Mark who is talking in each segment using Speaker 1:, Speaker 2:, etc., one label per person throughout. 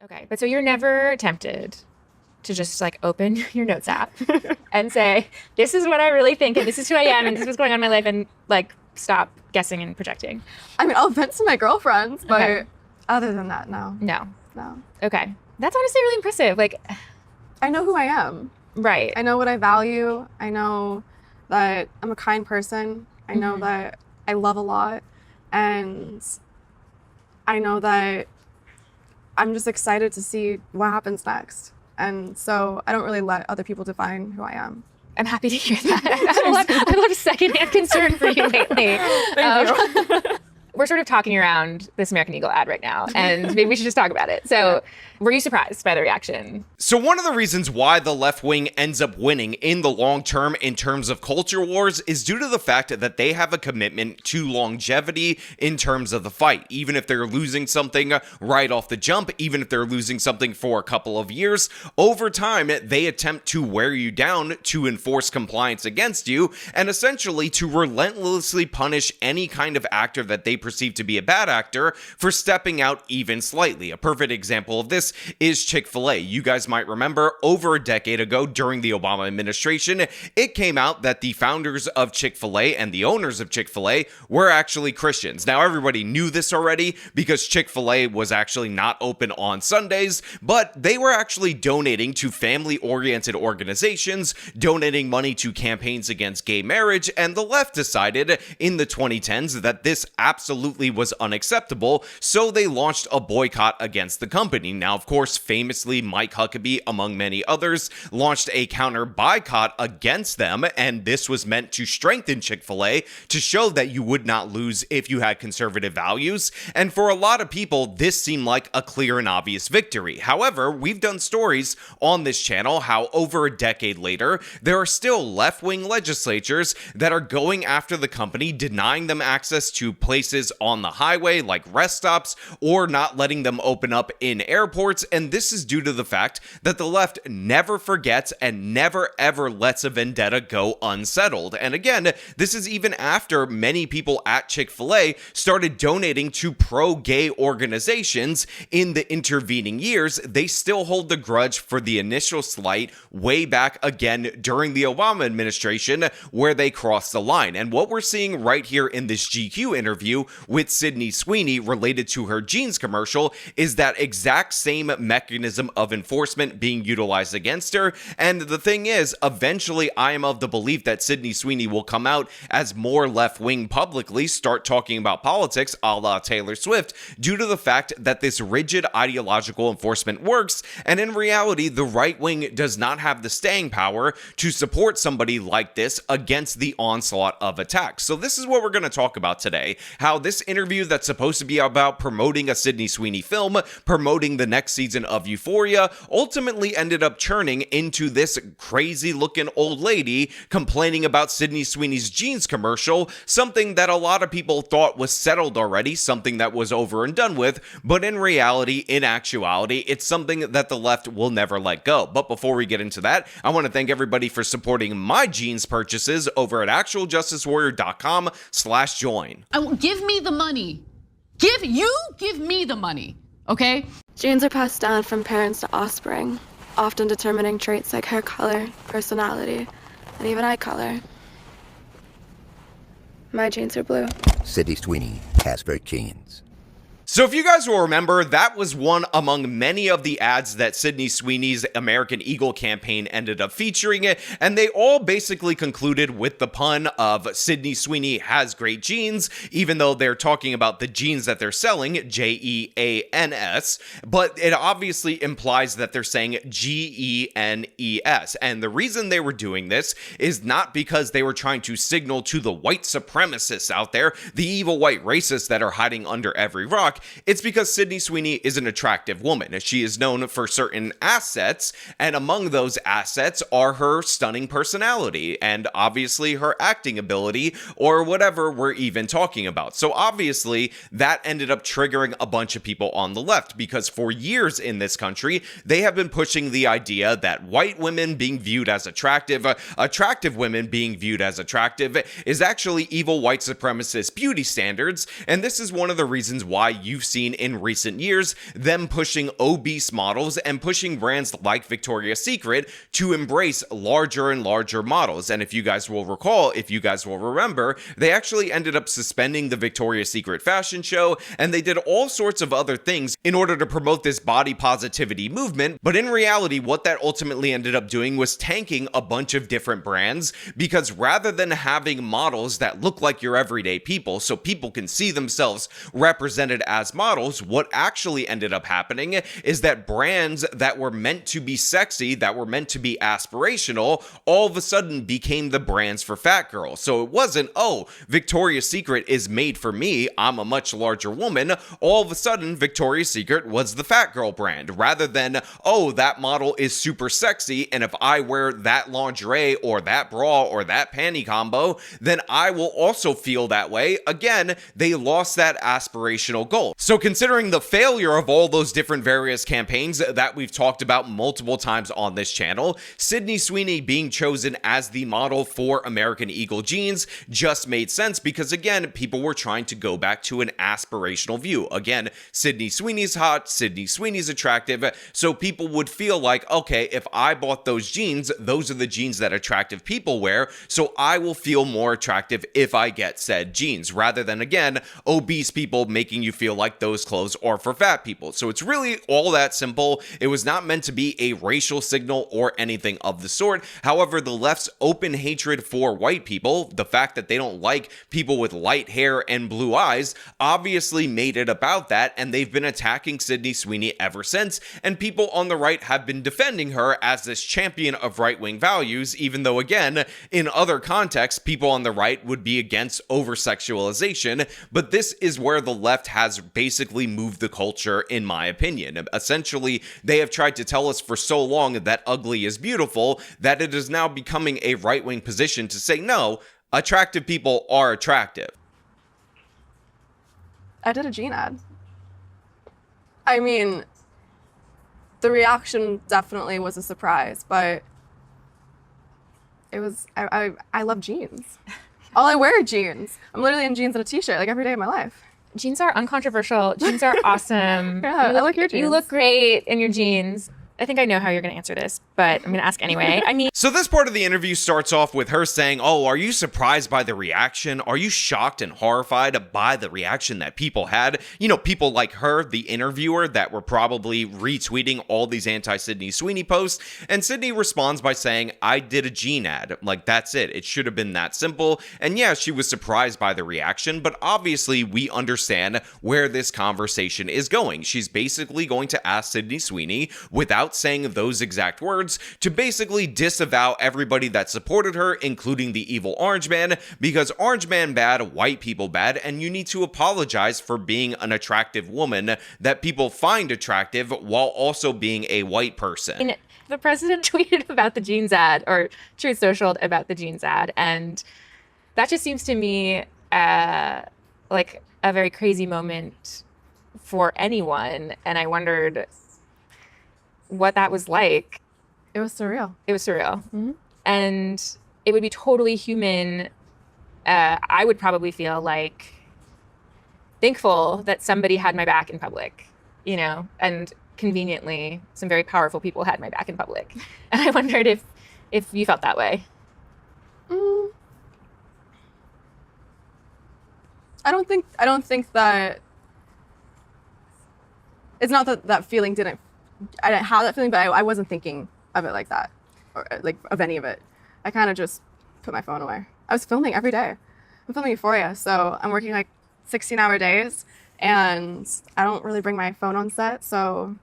Speaker 1: Okay, but so you're never tempted to just like open your notes app and say, this is what I really think, and this is who I am, and this is what's going on in my life, and like stop guessing and projecting.
Speaker 2: I mean, I'll vent to my girlfriends, but
Speaker 1: Okay.
Speaker 2: other than that, no.
Speaker 1: No.
Speaker 2: No.
Speaker 1: Okay. That's honestly really impressive. Like,
Speaker 2: I know who I am.
Speaker 1: right.
Speaker 2: I know what I value. I know that I'm a kind person. I know that I love a lot. And I know that I'm just excited to see what happens next. And so I don't really let other people define who I am.
Speaker 1: I'm happy to hear that. I have a lot of secondhand concern for you lately.
Speaker 2: Thank you.
Speaker 1: We're sort of talking around this American Eagle ad right now, and maybe we should just talk about it. So, were you surprised by the reaction?
Speaker 3: So one of the reasons why the left wing ends up winning in the long term in terms of culture wars is due to the fact that they have a commitment to longevity in terms of the fight. Even if they're losing something right off the jump, even if they're losing something for a couple of years, over time, they attempt to wear you down to enforce compliance against you and essentially to relentlessly punish any kind of actor that they perceive to be a bad actor for stepping out even slightly. A perfect example of this is Chick-fil-A. You guys might remember over a decade ago during the Obama administration, it came out that the founders of Chick-fil-A and the owners of Chick-fil-A were actually Christians. Now, everybody knew this already because Chick-fil-A was actually not open on Sundays, but they were actually donating to family-oriented organizations, donating money to campaigns against gay marriage, and the left decided in the 2010s that this absolutely was unacceptable, so they launched a boycott against the company. Now, of course, famously, Mike Huckabee, among many others, launched a counter boycott against them, and this was meant to strengthen Chick-fil-A to show that you would not lose if you had conservative values, and for a lot of people, this seemed like a clear and obvious victory. However, we've done stories on this channel how over a decade later, there are still left-wing legislatures that are going after the company, denying them access to places on the highway like rest stops or not letting them open up in airports, and this is due to the fact that the left never forgets and never ever lets a vendetta go unsettled. And again, this is even after many people at Chick-fil-A started donating to pro-gay organizations in the intervening years. They still hold the grudge for the initial slight way back again during the Obama administration where they crossed the line. And what we're seeing right here in this GQ interview with Sydney Sweeney related to her jeans commercial is that exact same mechanism of enforcement being utilized against her. And the thing is, eventually I am of the belief that Sydney Sweeney will come out as more left-wing publicly, start talking about politics a la Taylor Swift, due to the fact that this rigid ideological enforcement works, and in reality, the right wing does not have the staying power to support somebody like this against the onslaught of attacks. So this is what we're going to talk about today, how this interview that's supposed to be about promoting a Sydney Sweeney film, promoting the next season of Euphoria, ultimately ended up churning into this crazy looking old lady complaining about Sydney Sweeney's jeans commercial, something that a lot of people thought was settled already, something that was over and done with, but in reality, in actuality, it's something that the left will never let go. But before we get into that, I want to thank everybody for supporting my jeans purchases over at actualjusticewarrior.com/join.
Speaker 4: Give me the money. Give me the money, okay?
Speaker 5: Genes are passed down from parents to offspring, often determining traits like hair color, personality, and even eye color. My genes are blue.
Speaker 6: Sydney Sweeney has her genes.
Speaker 3: So if you guys will remember, that was one among many of the ads that Sydney Sweeney's American Eagle campaign ended up featuring it, and they all basically concluded with the pun of Sydney Sweeney has great genes, even though they're talking about the jeans that they're selling, Jeans, but it obviously implies that they're saying Genes, and the reason they were doing this is not because they were trying to signal to the white supremacists out there, the evil white racists that are hiding under every rock. It's because Sydney Sweeney is an attractive woman. She is known for certain assets, and among those assets are her stunning personality and obviously her acting ability, or whatever we're even talking about. So obviously that ended up triggering a bunch of people on the left, because for years in this country they have been pushing the idea that white women being viewed as attractive, attractive women being viewed as attractive, is actually evil white supremacist beauty standards. And this is one of the reasons why you've seen in recent years them pushing obese models and pushing brands like Victoria's Secret to embrace larger and larger models. And if you guys will recall, if you guys will remember, they actually ended up suspending the Victoria's Secret fashion show, and they did all sorts of other things in order to promote this body positivity movement. But in reality, what that ultimately ended up doing was tanking a bunch of different brands, because rather than having models that look like your everyday people so people can see themselves represented as models, what actually ended up happening is that brands that were meant to be sexy, that were meant to be aspirational, all of a sudden became the brands for fat girls. So it wasn't, oh, Victoria's Secret is made for me, I'm a much larger woman. All of a sudden, Victoria's Secret was the fat girl brand, rather than, oh, that model is super sexy, and if I wear that lingerie or that bra or that panty combo, then I will also feel that way. Again, they lost that aspirational goal. So considering the failure of all those different various campaigns that we've talked about multiple times on this channel, Sydney Sweeney being chosen as the model for American Eagle jeans just made sense, because again, people were trying to go back to an aspirational view. Again, Sydney Sweeney's hot, Sydney Sweeney's attractive, so people would feel like, okay, if I bought those jeans, those are the jeans that attractive people wear, so I will feel more attractive if I get said jeans, rather than, again, obese people making you feel like those clothes are for fat people. So it's really all that simple. It was not meant to be a racial signal or anything of the sort. However, the left's open hatred for white people, the fact that they don't like people with light hair and blue eyes, obviously made it about that, and they've been attacking Sydney Sweeney ever since, and people on the right have been defending her as this champion of right-wing values, even though, again, in other contexts, people on the right would be against over-sexualization, but this is where the left has basically moved the culture, in my opinion. Essentially, they have tried to tell us for so long that ugly is beautiful, that it is now becoming a right-wing position to say, no, attractive people are attractive.
Speaker 2: I did a jean ad. I mean, the reaction definitely was a surprise, but it was, I love jeans. All I wear are jeans. I'm literally in jeans and a t-shirt like every day of my life.
Speaker 1: Jeans are uncontroversial. Jeans are awesome.
Speaker 2: Yeah, I like your jeans.
Speaker 1: You look great in your jeans. I think I know how you're going to answer this, but I'm going to ask anyway. I mean,
Speaker 3: so this part of the interview starts off with her saying, oh, are you surprised by the reaction? Are you shocked and horrified by the reaction that people had? You know, people like her, the interviewer, that were probably retweeting all these anti-Sydney Sweeney posts. And Sydney responds by saying, I did a jean ad. Like, that's it. It should have been that simple. And yeah, she was surprised by the reaction, but obviously we understand where this conversation is going. She's basically going to ask Sydney Sweeney, without saying those exact words, to basically disavow everybody that supported her, including the evil Orange Man, because Orange Man bad, white people bad, and you need to apologize for being an attractive woman that people find attractive while also being a white person.
Speaker 1: and the president tweeted about the jeans ad, or Truth Socialed about the jeans ad, and that just seems to me like a very crazy moment for anyone, and I wondered what that was like.
Speaker 2: It was surreal.
Speaker 1: It was surreal.
Speaker 2: Mm-hmm.
Speaker 1: And it would be totally human. I would probably feel like thankful that somebody had my back in public, you know, and conveniently some very powerful people had my back in public. And I wondered if you felt that way.
Speaker 2: I don't think that, it's not that that feeling didn't, I didn't have that feeling, but I wasn't thinking of it like that, or like of any of it. I kind of just put my phone away. I was filming every day. I'm filming Euphoria, so I'm working like 16-hour days, and I don't really bring my phone on set, so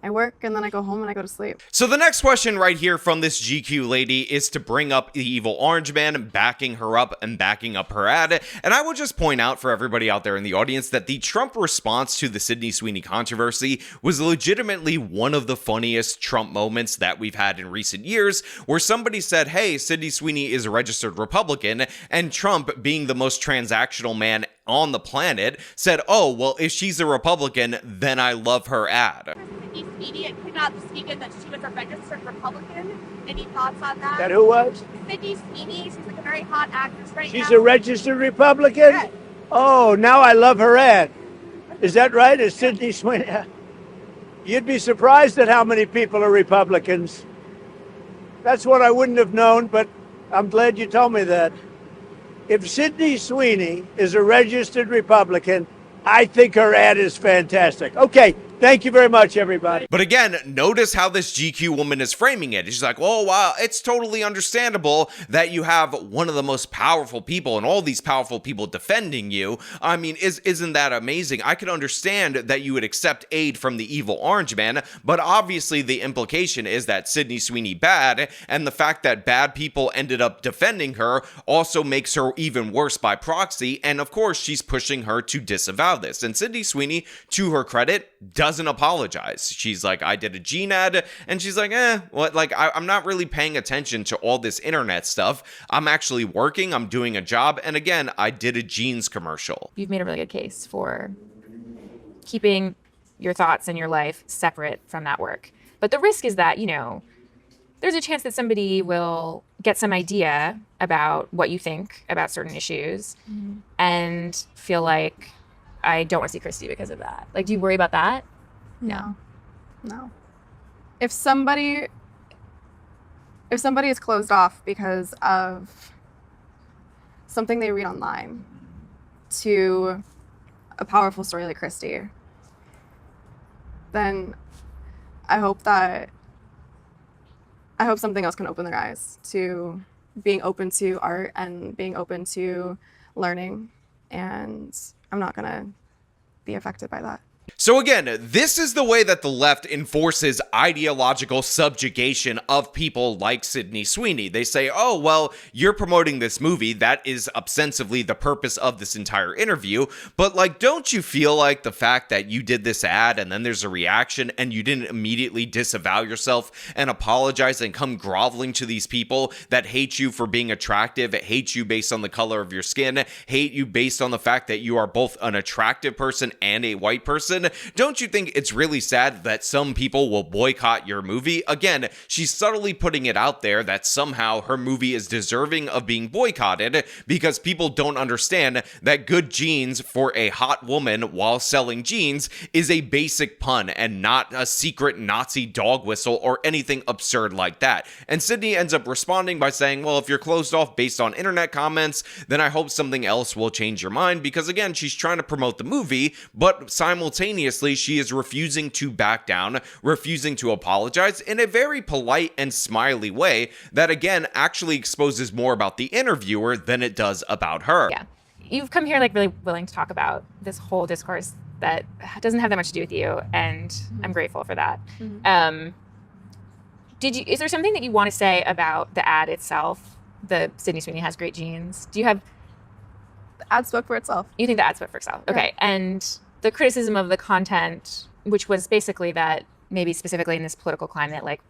Speaker 2: I work and then I go home and I go to sleep.
Speaker 3: So the next question right here from this GQ lady is to bring up the evil Orange Man, backing her up and backing up her ad. And I will just point out for everybody out there in the audience that the Trump response to the Sydney Sweeney controversy was legitimately one of the funniest Trump moments that we've had in recent years, where somebody said, hey, Sydney Sweeney is a registered Republican, and Trump, being the most transactional man on the planet, said, oh, well, if she's a Republican, then I love her ad.
Speaker 7: Sydney Sweeney came out speaking that she was a registered Republican. Any thoughts on that?
Speaker 8: That who was?
Speaker 7: Sydney Sweeney. She's like a very hot actress right now.
Speaker 8: She's a registered Republican?
Speaker 7: Yes.
Speaker 8: Oh, now I love her ad. Is that right? Is Sydney Sweeney? You'd be surprised at how many people are Republicans. That's what I wouldn't have known, but I'm glad you told me that. If Sydney Sweeney is a registered Republican, I think her ad is fantastic. Okay, thank you very much, everybody.
Speaker 3: But again, notice how this GQ woman is framing it. She's like, oh, wow, it's totally understandable that you have one of the most powerful people and all these powerful people defending you. I mean, isn't that amazing? I could understand that you would accept aid from the evil orange man, but obviously the implication is that Sydney Sweeney bad, and the fact that bad people ended up defending her also makes her even worse by proxy, and of course, she's pushing her to disavow this. And Sydney Sweeney, to her credit, doesn't apologize. She's like, I did a Gene ad, and she's like, what? Like, I'm not really paying attention to all this internet stuff. I'm actually working, I'm doing a job, and again, I did a Jeans commercial.
Speaker 1: You've made a really good case for keeping your thoughts and your life separate from that work. But the risk is that, there's a chance that somebody will get some idea about what you think about certain issues and feel like, I don't want to see Christy because of that. Like, do you worry about that?
Speaker 2: No. If somebody is closed off because of something they read online to a powerful story like Christy, then I hope something else can open their eyes to being open to art and being open to learning, and I'm not gonna be affected by that.
Speaker 3: So again, this is the way that the left enforces ideological subjugation of people like Sydney Sweeney. They say, oh, well, you're promoting this movie. That is ostensibly the purpose of this entire interview. But like, don't you feel like the fact that you did this ad and then there's a reaction and you didn't immediately disavow yourself and apologize and come groveling to these people that hate you for being attractive, hate you based on the color of your skin, hate you based on the fact that you are both an attractive person and a white person? Don't you think it's really sad that some people will boycott your movie? Again, she's subtly putting it out there that somehow her movie is deserving of being boycotted because people don't understand that good jeans for a hot woman while selling jeans is a basic pun and not a secret Nazi dog whistle or anything absurd like that. And Sydney ends up responding by saying, well, if you're closed off based on internet comments, then I hope something else will change your mind, because again, she's trying to promote the movie, but simultaneously she is refusing to back down, refusing to apologize in a very polite and smiley way that, again, actually exposes more about the interviewer than it does about her.
Speaker 1: Yeah. You've come here like really willing to talk about this whole discourse that doesn't have that much to do with you, and I'm grateful for that. Is there something that you want to say about the ad itself? The Sydney Sweeney has great genes. Do you have...
Speaker 2: The ad spoke for itself.
Speaker 1: You think the ad spoke for itself? Okay.
Speaker 2: Yeah.
Speaker 1: And the criticism of the content, which was basically that maybe specifically in this political climate, like,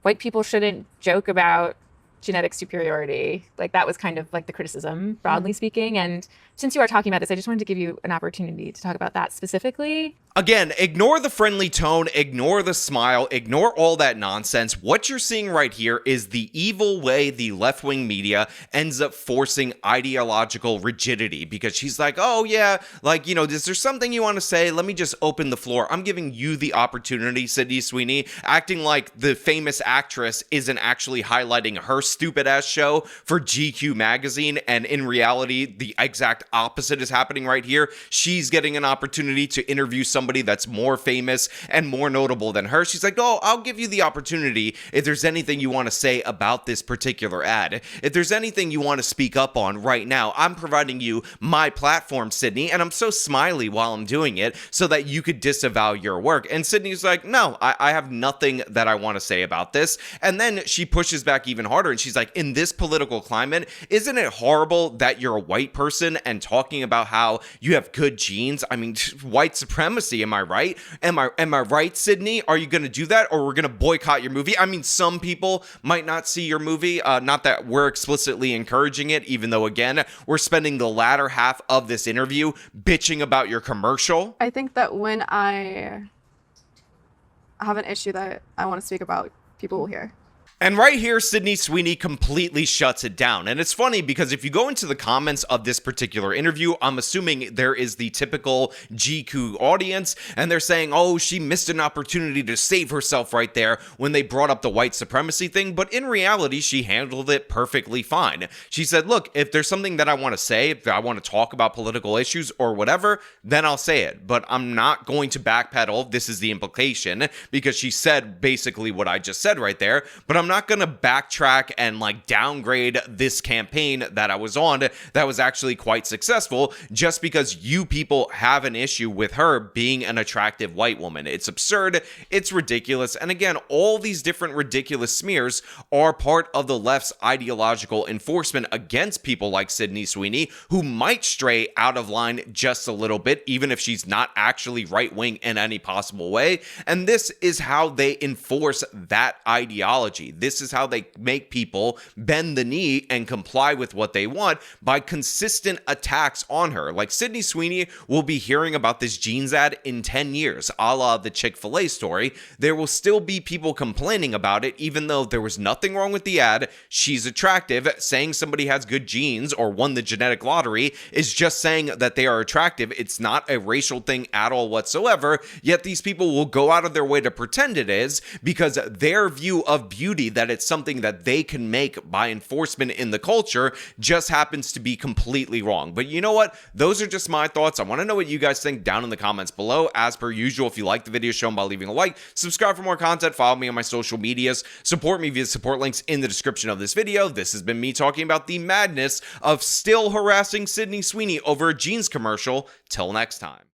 Speaker 1: white people shouldn't joke about genetic superiority. Like, that was kind of like the criticism, broadly speaking. And since you are talking about this, I just wanted to give you an opportunity to talk about that specifically.
Speaker 3: Again, ignore the friendly tone, ignore the smile, ignore all that nonsense. What you're seeing right here is the evil way the left-wing media ends up forcing ideological rigidity, because she's like, oh yeah, like, is there something you want to say? Let me just open the floor. I'm giving you the opportunity, Sydney Sweeney, acting like the famous actress isn't actually highlighting her stupid ass show for GQ magazine, and in reality, the exact opposite is happening right here. She's getting an opportunity to interview somebody that's more famous and more notable than her. She's like, oh, I'll give you the opportunity if there's anything you want to say about this particular ad. If there's anything you want to speak up on right now, I'm providing you my platform, Sydney, and I'm so smiley while I'm doing it so that you could disavow your work. And Sydney's like, no, I have nothing that I want to say about this. And then she pushes back even harder, and she's like, in this political climate, isn't it horrible that you're a white person and talking about how you have good genes? I mean, white supremacy, am I right? Am I right, Sydney? Are you going to do that, or we're going to boycott your movie? I mean, some people might not see your movie, not that we're explicitly encouraging it, even though, again, we're spending the latter half of this interview bitching about your commercial.
Speaker 2: I think that when I have an issue that I want to speak about, people will hear.
Speaker 3: And right here, Sydney Sweeney completely shuts it down. And it's funny because if you go into the comments of this particular interview, I'm assuming there is the typical GQ audience, and they're saying, oh, she missed an opportunity to save herself right there when they brought up the white supremacy thing. But in reality, she handled it perfectly fine. She said, look, if there's something that I want to say, if I want to talk about political issues or whatever, then I'll say it. But I'm not going to backpedal. This is the implication, because she said basically what I just said right there. But I'm not going to backtrack and like downgrade this campaign that I was on that was actually quite successful just because you people have an issue with her being an attractive white woman. It's absurd. It's ridiculous. And again, all these different ridiculous smears are part of the left's ideological enforcement against people like Sydney Sweeney, who might stray out of line just a little bit, even if she's not actually right-wing in any possible way. And this is how they enforce that ideology. This is how they make people bend the knee and comply with what they want by consistent attacks on her. Like Sydney Sweeney will be hearing about this jeans ad in 10 years, a la the Chick-fil-A story. There will still be people complaining about it, even though there was nothing wrong with the ad. She's attractive. Saying somebody has good genes or won the genetic lottery is just saying that they are attractive. It's not a racial thing at all whatsoever. Yet these people will go out of their way to pretend it is, because their view of beauty, that it's something that they can make by enforcement in the culture, just happens to be completely wrong. But you know what? Those are just my thoughts. I want to know what you guys think down in the comments below. As per usual, if you like the video, show them by leaving a like, subscribe for more content, follow me on my social medias, support me via support links in the description of this video. This has been me talking about the madness of still harassing Sydney Sweeney over a jeans commercial. Till next time.